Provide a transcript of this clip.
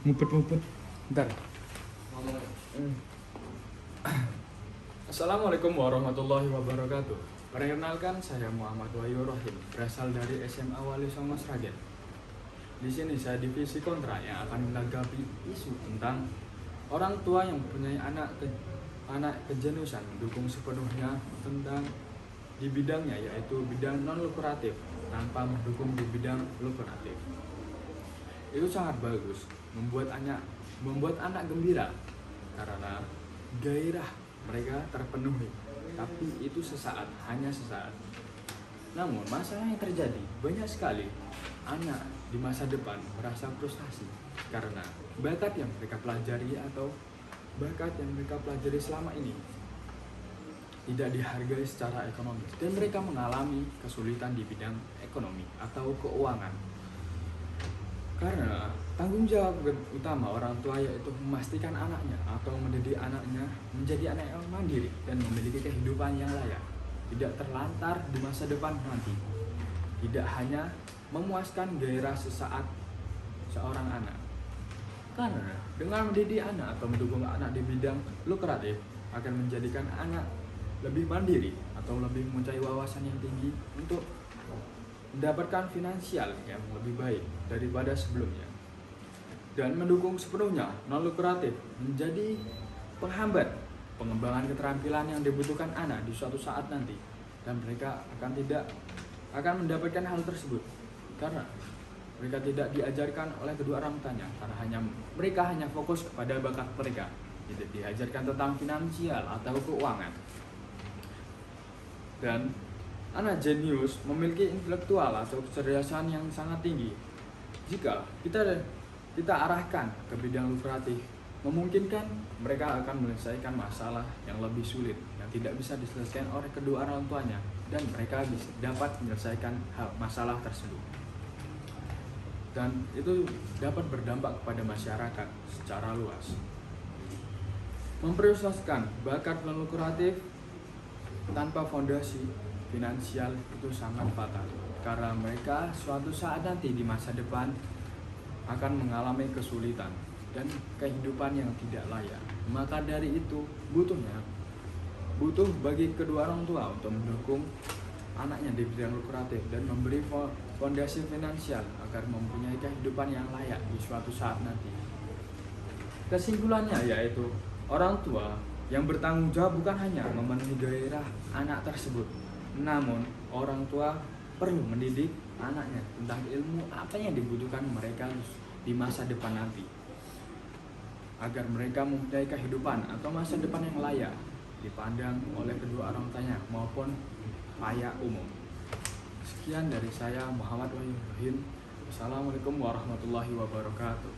Ngumpet-ngumpet. Ntar. Assalamualaikum warahmatullahi wabarakatuh. Perkenalkan, saya Muhammad Wahyu Rohim, berasal dari SMA Wali Songo Sragen. Di sini saya divisi kontra yang akan menanggapi isu tentang orang tua yang mempunyai anak kejeniusan mendukung sepenuhnya tentang di bidangnya, yaitu bidang non lukratif tanpa mendukung di bidang lukratif. Itu sangat bagus, membuat anak gembira karena gairah mereka terpenuhi, tapi itu sesaat, hanya sesaat. Namun masalah yang terjadi, banyak sekali anak di masa depan merasa frustasi karena bakat yang mereka pelajari atau bakat yang mereka pelajari selama ini tidak dihargai secara ekonomis, dan mereka mengalami kesulitan di bidang ekonomi atau keuangan. Karena tanggung jawab utama orang tua yaitu memastikan anaknya atau mendidik anaknya menjadi anak yang mandiri dan memiliki kehidupan yang layak, tidak terlantar di masa depan nanti. Tidak hanya memuaskan gairah sesaat seorang anak. Karena dengan mendidik anak atau mendukung anak di bidang lukratif akan menjadikan anak lebih mandiri atau lebih mempunyai wawasan yang tinggi untuk mendapatkan finansial yang lebih baik daripada sebelumnya, dan mendukung sepenuhnya non lukratif menjadi penghambat pengembangan keterampilan yang dibutuhkan anak di suatu saat nanti, dan mereka akan mendapatkan hal tersebut karena mereka tidak diajarkan oleh kedua orang tuanya, karena mereka hanya fokus kepada bakat mereka, tidak diajarkan tentang finansial atau keuangan. Dan anak jenius memiliki intelektual atau kecerdasan yang sangat tinggi. Jika kita arahkan ke bidang lukratif, memungkinkan mereka akan menyelesaikan masalah yang lebih sulit yang tidak bisa diselesaikan oleh kedua orang tuanya, dan mereka dapat menyelesaikan masalah tersebut. Dan itu dapat berdampak kepada masyarakat secara luas. Memprioritaskan bakat non lukratif tanpa fondasi finansial itu sangat fatal, karena mereka suatu saat nanti di masa depan akan mengalami kesulitan dan kehidupan yang tidak layak. Maka dari itu butuh bagi kedua orang tua untuk mendukung anaknya di bidang lukratif dan memberi fondasi finansial agar mempunyai kehidupan yang layak di suatu saat nanti. Kesimpulannya yaitu orang tua yang bertanggung jawab bukan hanya memenuhi gairah anak tersebut, namun orang tua perlu mendidik anaknya tentang ilmu apa yang dibutuhkan mereka di masa depan nanti, agar mereka mempunyai kehidupan atau masa depan yang layak dipandang oleh kedua orang tuanya maupun layak umum. Sekian dari saya, Muhammad Wahyu Rohim. Assalamualaikum warahmatullahi wabarakatuh.